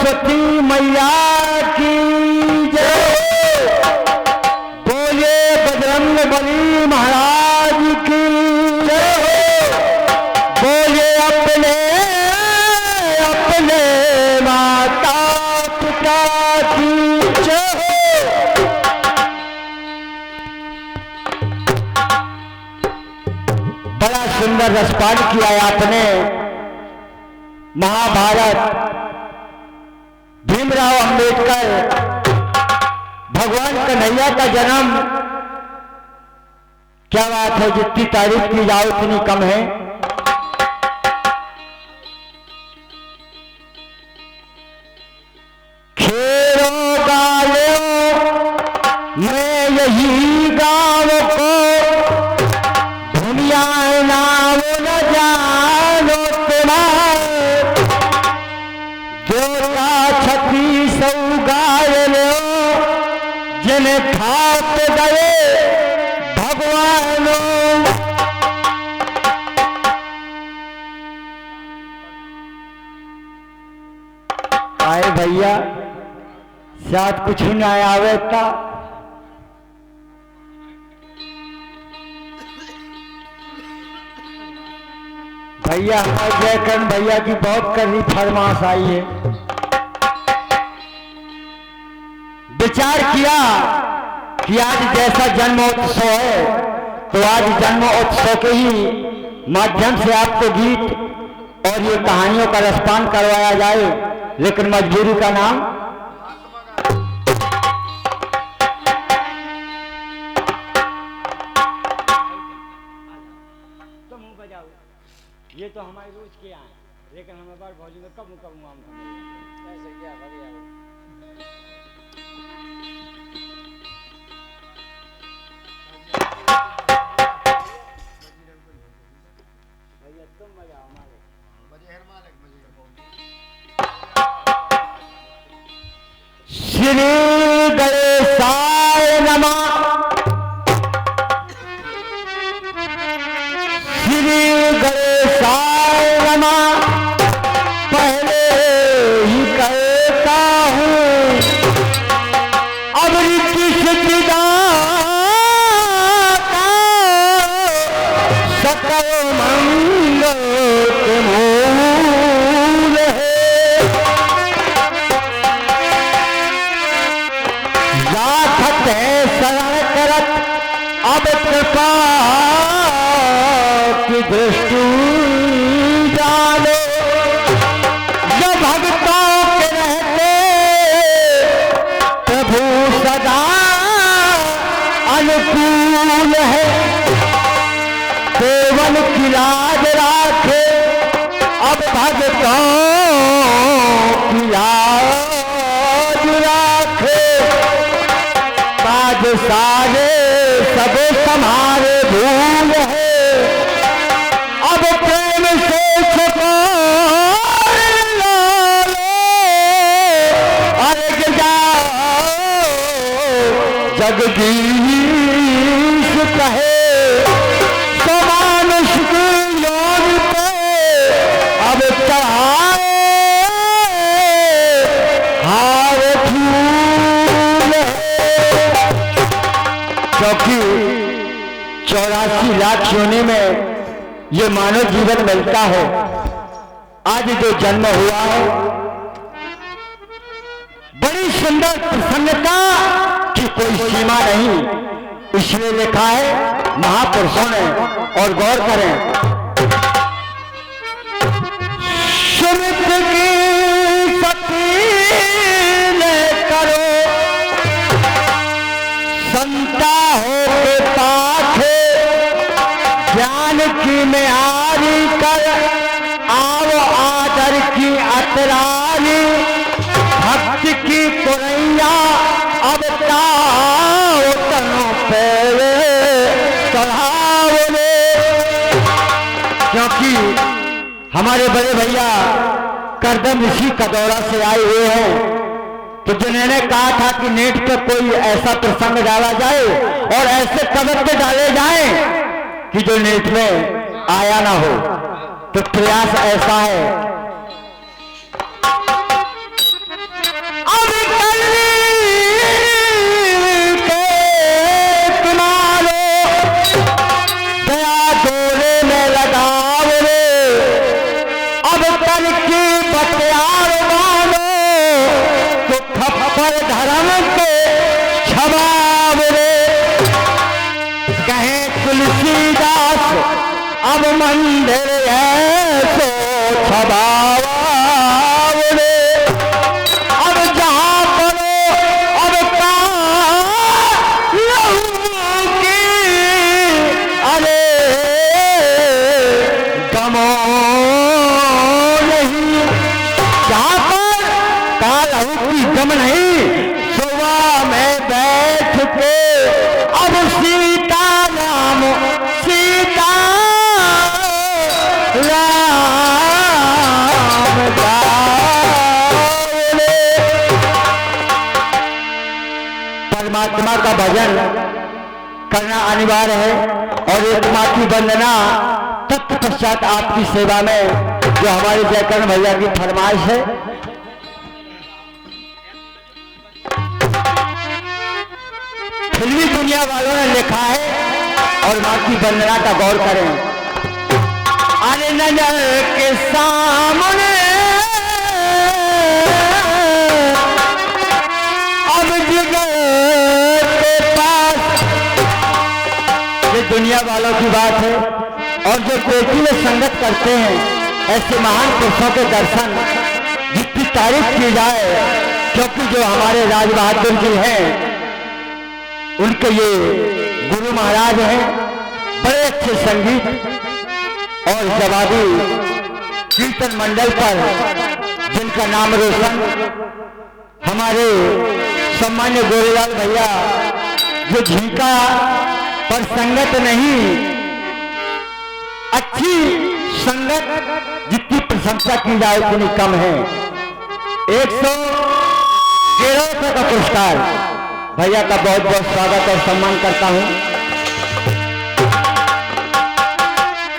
सरस्वती मैया की जय। बोले बजरंगबली महाराज की जय। बोले अपने अपने माता पिता की जय। बड़ा सुंदर रसपान किया है आपने। महाभारत, भीमराव अंबेडकर, भगवान कन्हैया का जन्म, क्या बात है, जितनी तारीफ की जाए उतनी कम है। खेरो गालो मैं यही गाँव को, दुनिया नाम न जानो तुम्हारे, देवता छठी सौ गाय लो जिन्हें खाप गए भगवानों। आए भैया शायद कुछ न आवे था। भैया हमारे जयकरण भैया की बहुत कड़ी फरमाश आई है। विचार किया कि आज जैसा जन्मोत्सव है तो आज जन्मोत्सव के ही माध्यम से आपको गीत और ये कहानियों का रसपान करवाया जाए, लेकिन मजबूरी का नाम ये तो हमारे रोज के हैं, लेकिन हमें बार भौजी में कब भैया तुम बजाओ श्री गणेशाय नमः। श्री गणेशाय नमः। पहले ही कहता हूँ अब रिद्धिसिद्धिदाता सकल मंगल के मूल है। राखत है शरण करत अब कृपा की दृष्टि डालो। जो भक्तों के रहते प्रभु सदा अनुकूल है। केवल की लाज राखे अब भक्तों की लाज राखे। काज सारे सब समारे भूल है। अब प्रेम से सुकोर लो अर्घ जाओ जगदीश कहे। मानुष की योग पे अब चढ़ाए हार फूल। क्योंकि 84 लाख योनि में ये मानव जीवन मिलता है। आज जो जन्म हुआ है बड़ी सुंदर प्रसन्नता की कोई सीमा नहीं, इसलिए लिखा है महापुरुषों ने। और गौर करें, सुमित की सकीन करो संता हो के पाखे। ज्ञान की म्यारी कर आओ आदर की अतरानी। भक्ति की पुरैया अब ताओ तनो पे चढ़ाओ। क्योंकि हमारे बड़े भैया करदम ऋषि कदौरा से आए हुए हैं, तो जिन्होंने कहा था कि नेट पे कोई ऐसा प्रसंग डाला जाए और ऐसे कदम पे डाले जाएं कि जो नेट में आया ना हो, तो प्रयास ऐसा है अब तन की बतियार मानो तो खप्पर धर्म के छबाव रे। कहे तुलसीदास अब मंदिर ऐसो छबाव रे। अब जहाँ करो अब का लहू की अरे गमो नहीं। जहाँ पर का लहू की गम नहीं, सुबह में बैठ के अब सीता नाम सीता राम गावे। परमात्मा का भजन करना अनिवार्य है और एक माँ की वंदना तत्पश्चात आपकी सेवा में, जो हमारे जयकरण भैया की फरमाइश है। फिल्मी दुनिया वालों ने लिखा है और माँ की वंदना का गौर करें। अरे नजर के सामने अब जिगर के पास, ये दुनिया वालों की बात है। और जो कोटि में संगत करते हैं ऐसे महान पुरुषों के दर्शन जितनी तारीफ की जाए, क्योंकि जो हमारे राज बहादुर जी हैं उनके ये गुरु महाराज हैं, बड़े अच्छे संगीत और जवाबी कीर्तन मंडल पर जिनका नाम रोशन हमारे सम्मान्य गोरेलाल भैया, जो झिंका पर संगत नहीं, अच्छी संगत जितनी प्रशंसा की जाए उतनी कम है। 113 रुपये का पुरस्कार भैया का बहुत बहुत स्वागत और सम्मान करता हूं।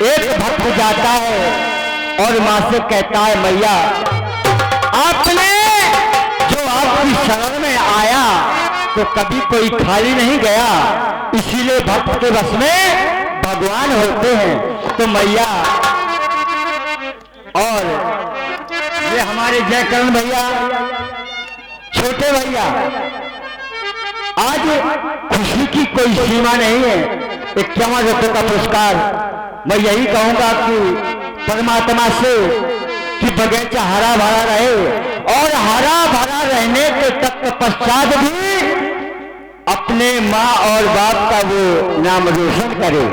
एक भक्त जाता है और मां से कहता है, मैया आपने जो आपकी शरण में आया तो कभी कोई खाली नहीं गया, इसीलिए भक्त के बस में भगवान होते हैं। तो मैया और ये हमारे जयकरण भैया, छोटे भैया, आज खुशी की कोई सीमा नहीं है। 51 रुपये का पुरस्कार मैं यही कहूंगा कि परमात्मा से कि बगीचा हरा भरा रहे और हरा भरा रहने के तक पश्चात भी अपने माँ और बाप का वो नाम रोशन करे।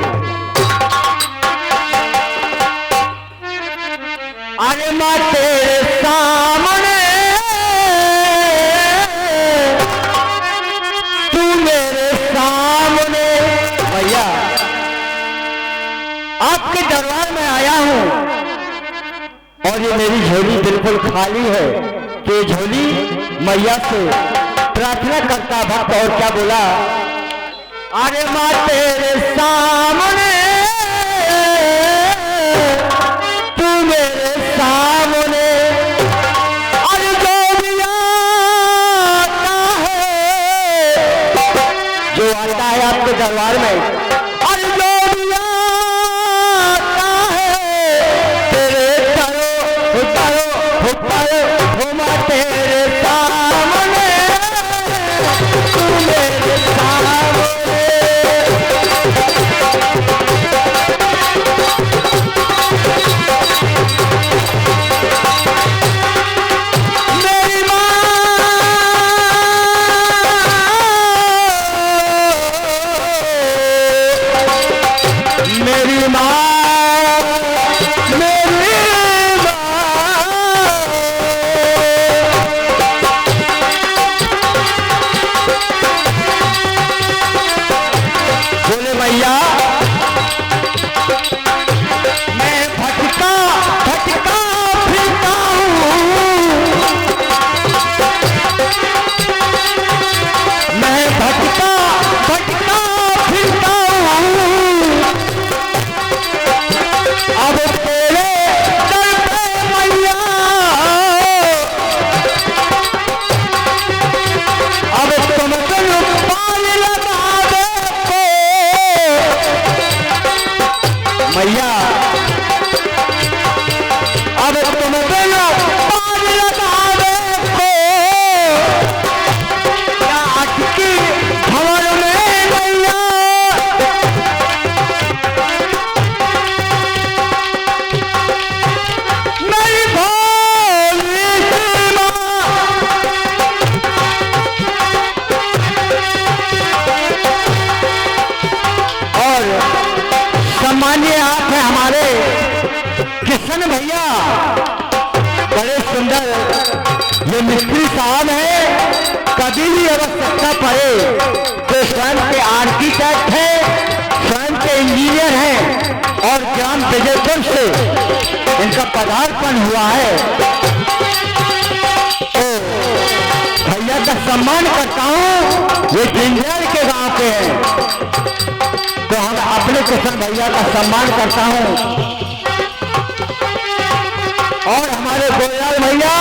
अरे माँ तेरे सामने तू मेरे सामने, भैया आपके दरबार में आया हूं और ये मेरी झोली बिल्कुल खाली है। तो झोली मैया से प्रार्थना करता भक्त और क्या बोला, अरे माँ तेरे सामने तू मेरे सामने, अरे जो भी आता है, जो आता है आपके दरबार में, अरे जो भी आता है तेरे करो हो माँ तेरे सामने तू मेरे सामने। मेरी माँ मेरी माँ मेरी माँ तुम बिना पार लगावे को या अटकी भंवर में नैया मेरी भोली सी माँ और सम्मानीय आप हैं हमारे किशन भैया, बड़े सुंदर ये मिस्त्री साहब हैं। कभी भी आवश्यकता पड़े तो स्वयं के आर्किटेक्ट हैं, स्वयं के इंजीनियर हैं और ग्राम विजयपुर से इनका पदार्पण हुआ है। तो भैया का सम्मान करता हूँ, ये जिंजर के गांव के हैं, तो हम अपने किशन भैया का सम्मान करता हूँ। और हमारे गोयल भैया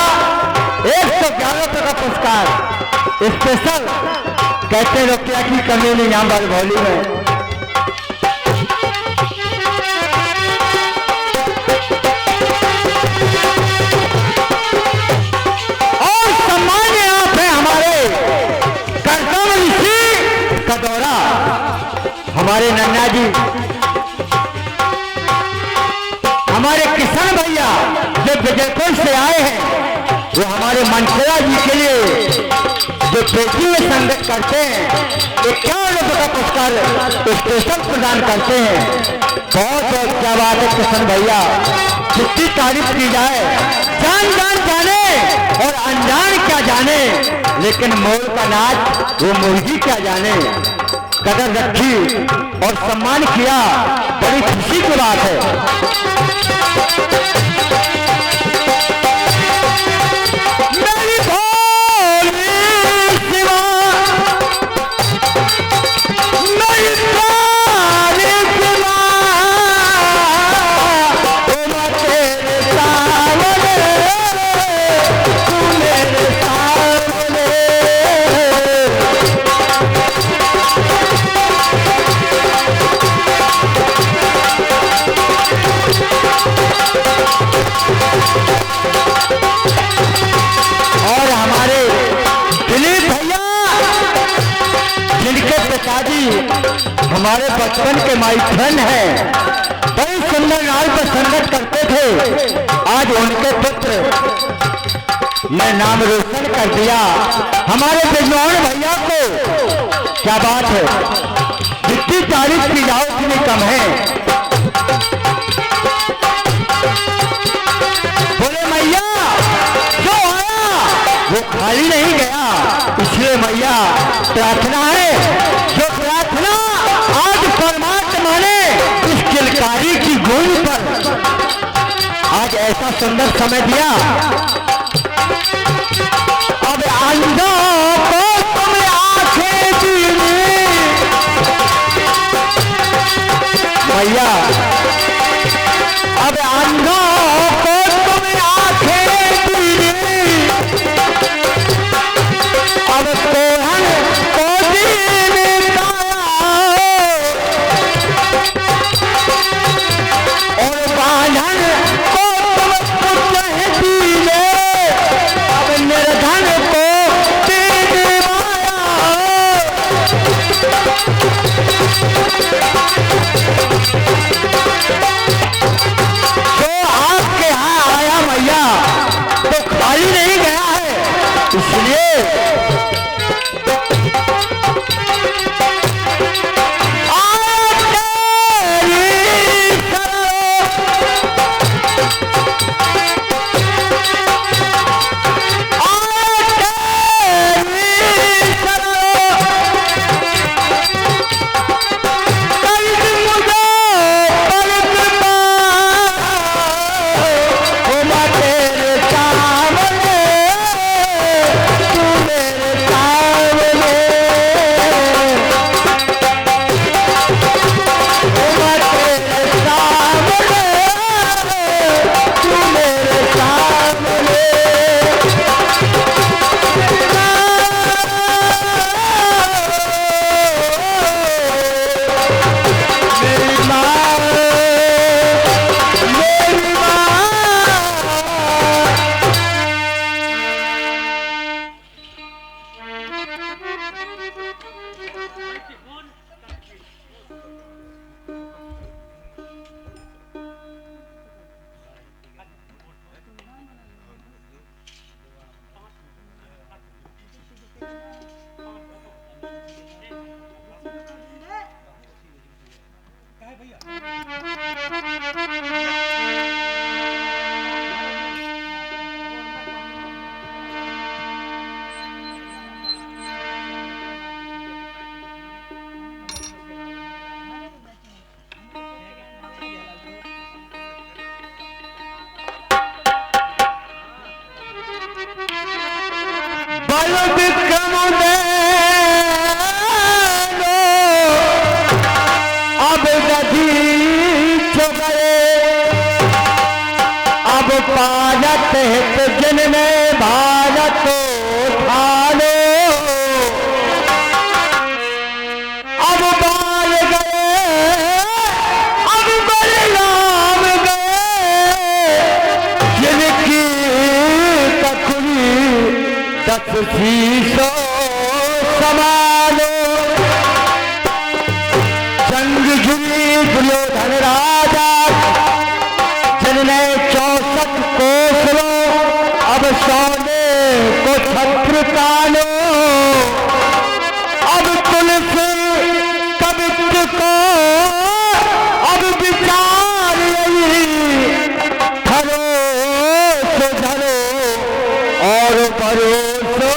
111 रुपये का पुरस्कार स्पेशल, कहते रुपया की कमी नहीं यहाँ बरभौली में। और सम्मान्य आप हैं हमारे करदम ऋषि कदौरा, हमारे नन्ना जी, हमारे किशन भैया जो विजयपुर से आए हैं, वो हमारे मनसरा जी के लिए जो पेटी में संगत करते हैं 51 रुपये का पुरस्कार स्पेशल प्रदान करते हैं। बहुत बहुत क्या बात है किशन भैया, जितनी तारीफ की जाए, जान जान जाने और अनजान क्या जाने, लेकिन मोर का नाच वो मुर्गी क्या जाने। कदर रखी और सम्मान किया, बड़ी खुशी की बात है। मेरी भोली सी माँ, मेरी प्यारी सी माँ, ओ माँ तेरे सामने, तू मेरे सामने। और हमारे दिलीप भैया, जिनके पिताजी हमारे बचपन के माई फ्रेंड हैं, बड़ी सुंदर नाल पर संगत करते थे, आज उनके पुत्र ने नाम रोशन कर दिया। हमारे बिजनौर भैया को क्या बात है, जितनी तारीफ की जाओ उतनी कम है। बोले मैया जो आया वो खाली नहीं गया, इसलिए मैया प्रार्थना है, जो प्रार्थना आज परमात्मा ने इस किलकारी की गूंज पर आज ऐसा सुंदर समय दिया। अब अंधों को तुम आंखें दीनी भैया, अब अंधों को तुम आंखें दीनी, अब कोहन को दीन और बांधन को तुम पुत्र दीने, अब निर्धन को दीन माया। जो आपके यहाँ आया मैया तो खाली नहीं गया है, इसलिए तेरे सामने, तू मेरे सामने। भारत हित जिनने भारत उठालो, अब बाल गए अब बलिराम गए, जिनकी कखुरी 10 शीशों समालो। जंग जुड़ी दुर्योधन राजा जिनने 64 कोस लो, अब सोने को छत्र कालो, अब तुलसी कवित्र को अब विचार धरो सो धरो और भरोसो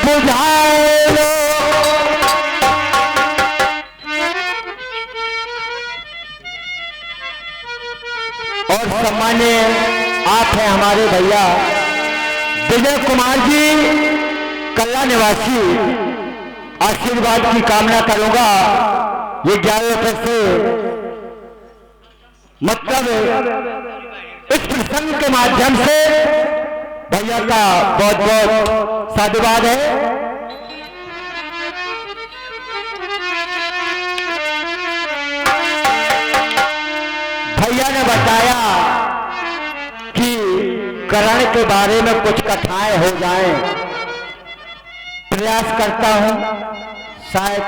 बुझाए लो। और सम्मान्य आप हैं हमारे भैया विजय कुमार जी कल्ला निवासी, आशीर्वाद की कामना करूंगा। ये 11 रुपए से मतलब इस प्रसंग के माध्यम से भैया का बहुत बहुत साधुवाद है। भैया ने बताया कि करण के बारे में कुछ कथाएं हो जाएं, प्रयास करता हूं शायद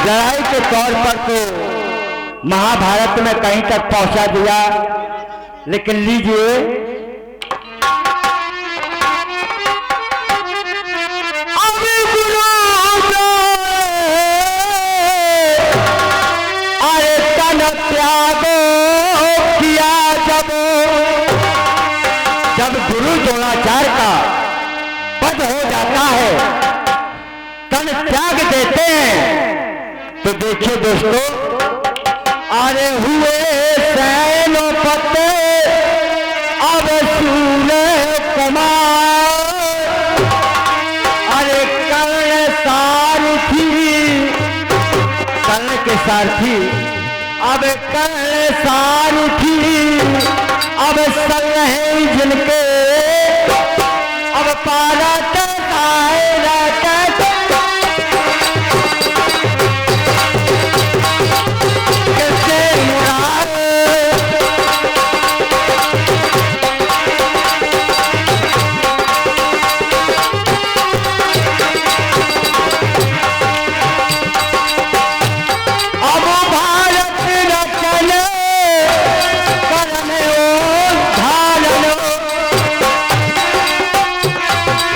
लड़ाई के तौर पर तो महाभारत में कहीं तक पहुंचा दिया, लेकिन लीजिए त्यागो किया जब गुरु द्रोणाचार्य का वध हो जाता है, तन त्याग देते हैं। तो देखिए दोस्तों, अरे हुए सैनोपति अब सूर्य कुमार, अरे कर्ण सारथी, कर्ण के सारथी अब कर्ण सारथी अब सल रहे जिनके, अब पारत किससे मुराद, अब भारत रचने करने धान लो,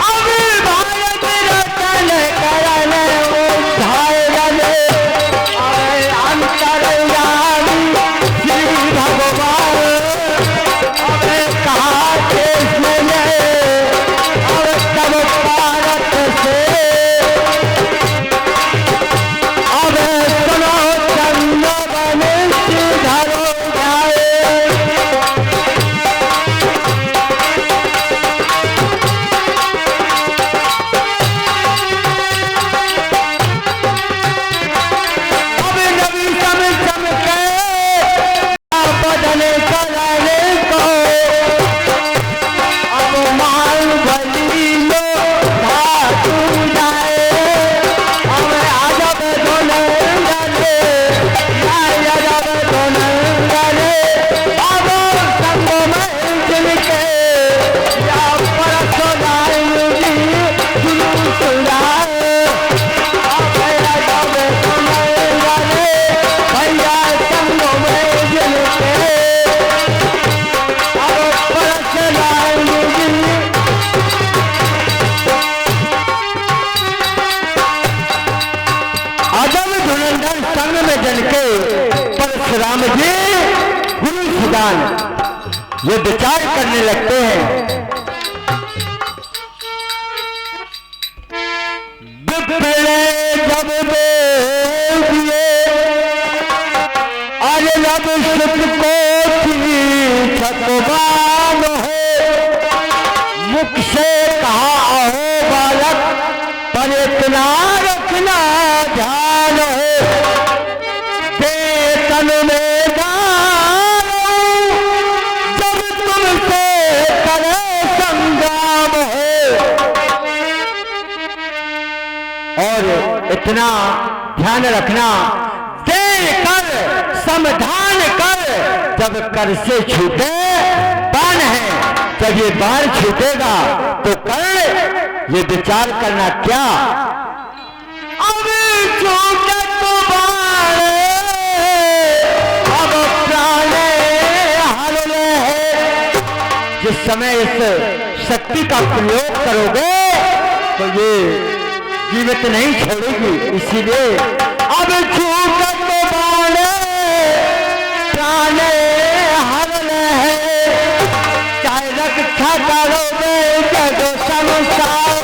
अब भारत रचने करने धान लो, अंतर्यामी श्री भगवान अब कहा देश में अब सब भारत से अब सुनो चंद्र बनिष्ठ धरो जाए। अब नबी सब चमके बदले करने को, अब मान बली लो धातु जाए, अब अजब धुनंगने अजब धुनंगने, अब संग में जिनके या परसो लाएंगी गुरु सुनाए, अब अजब धुनंगने भैया संग में जिनके अब परसो लाएंगी। अजब धुरंधर संग में जनके परशुराम जी गुरु सुदान ये विचार करने लगते हैं। विप्रे जब देव दिए अरे लब सुत को थी छतवान हो, मुख से कहा अहो बालक पर इतना रखना ध्यान हो, तन में डालो जब तुमसे करे संग्राम हो। और इतना ध्यान रखना, दे कर समाधान कर, जब कर से छूटे बाण है, जब ये बाण छूटेगा तो कर ये विचार करना क्या, अब छूटे तो बाण अब प्राण हरले है। जिस समय इस शक्ति का प्रयोग करोगे तो ये जीवित नहीं छोड़ेगी, इसीलिए अब छूटे तो बाण प्राण हरले है। चाहे रक्षा करोगे जगो संसार,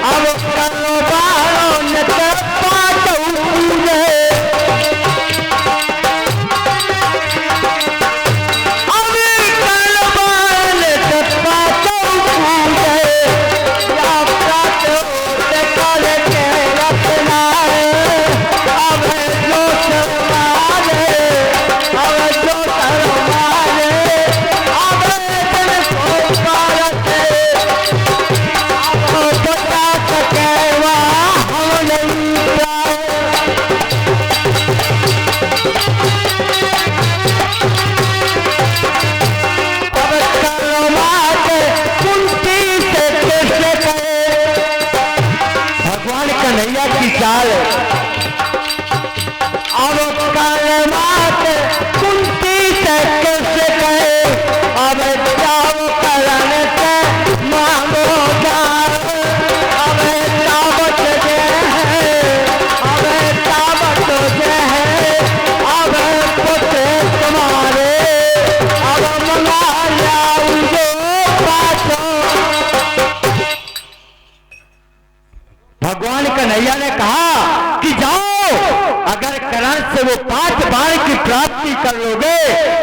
अब करो बारो न पाटू पूरे, चाल अब कल मात कुंती से कैसे कहे, अब जाओ करण से मांगो जाओ, अब ताबत जे है, अब ताबत जे है, अब पुत्र तुम्हारे, अब मंगा जाओ जो पाछो। भगवान कन्हैया ने कहा कि जाओ, अगर करण से वो 5 बाण की प्राप्ति कर लोगे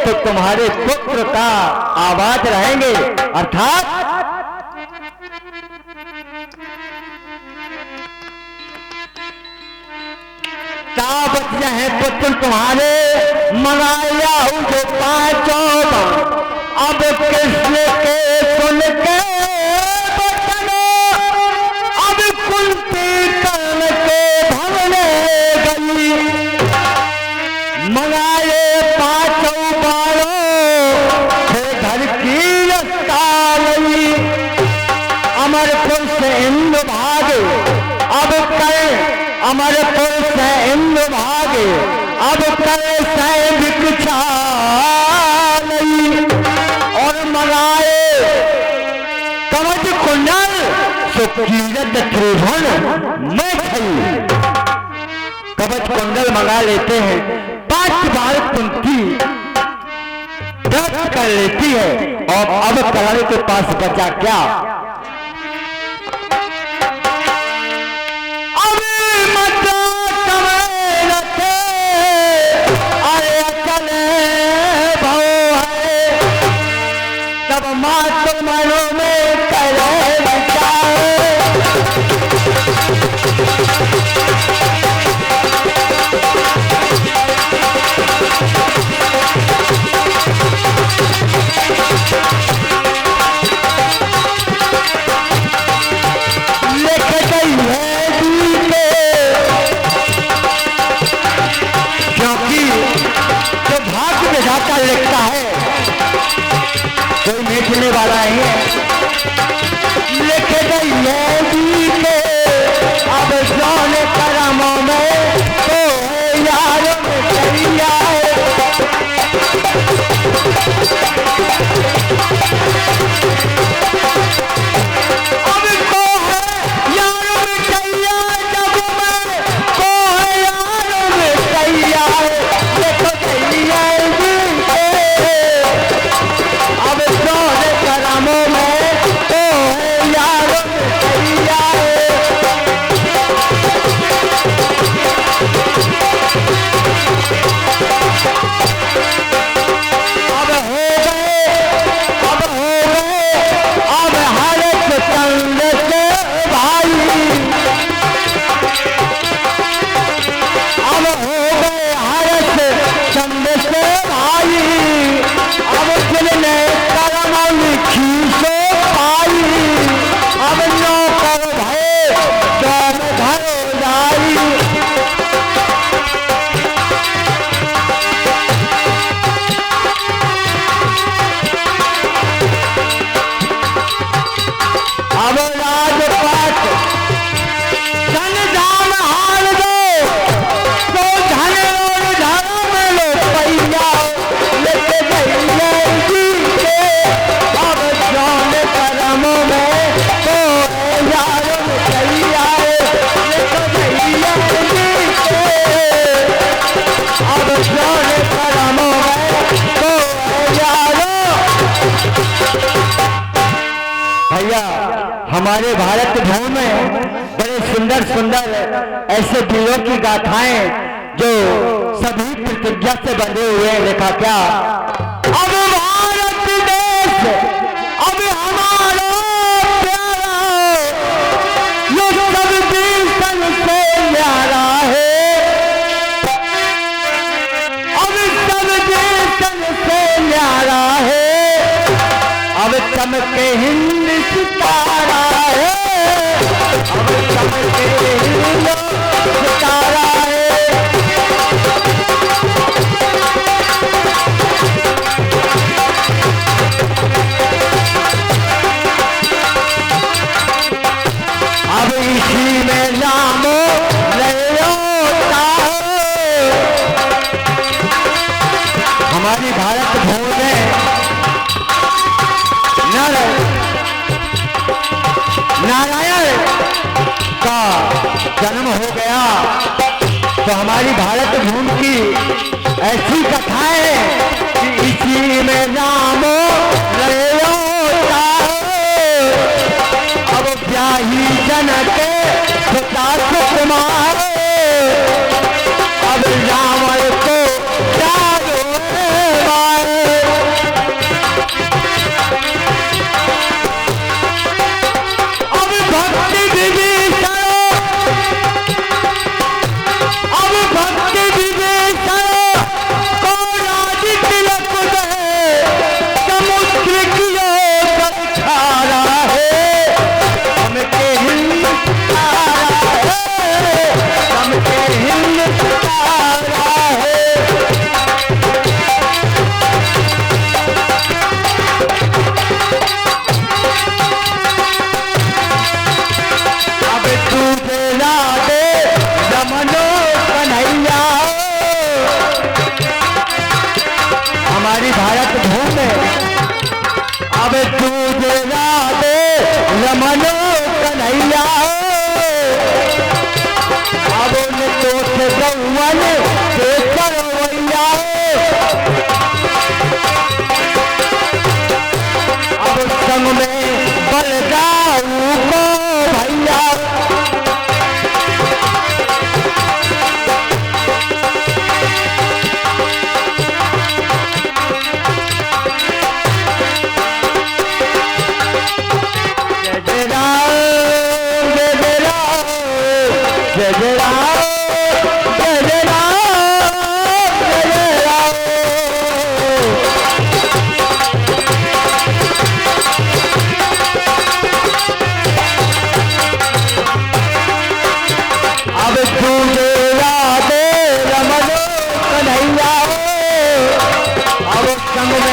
तो तुम्हारे पुत्र का आवाज रहेंगे, अर्थात ताबत है पुत्र तुम्हारे मनाया जो 5 बाण। अब कृष्ण के सुन के कुंती कर्ण के भवने गई, मंगाए 5 बाणों से घर की रस्ता लई। अमरपुर से इंद्र भागे अब करे, अमरपुर से इंद्र भागे अब करे सैनिक छाई, और मंगाए कवच कुंडल सुकीरत त्रिभुवन में खई। कवच कुंडल मंगा लेते हैं, 5 बार कुंती दर्द कर लेती है, और अब करण के पास बचा क्या, तब मात मनो में करे विचार। लिख गई है दी के, क्योंकि जो भाग्य विधाता लिखता है कोई मिटने वाला नहीं है। हमारे भारत भूमि में बड़े सुंदर सुंदर ऐसे वीरों की गाथाएं जो सभी प्रतिज्ञा से बंधे हुए हैं। देखा क्या, अब भारत देश अब हमारा प्यारा, ये सब सन से न्यारा है, अब सब सन से न्यारा है, अब चमके हिंद सितारा है, अब चमके हिंद सितारा है। अब इसी में नामो होता है। हमारी भारत भूमि में नारायण का जन्म हो गया, तो हमारी भारत भूमि की ऐसी कथा है कि इसी में नाम होता है। अब ब्याही जनक पिता कुमार, अब रावण को चारों मारे। हमारी भारत भूमि में अब तुझे राधे रमनो कन्हैया, अब उन तो से गौवन से करवैया, अब संग में बलदाऊ को भैया। अब तुझे राधे रमनो कन्हैया, अब संग में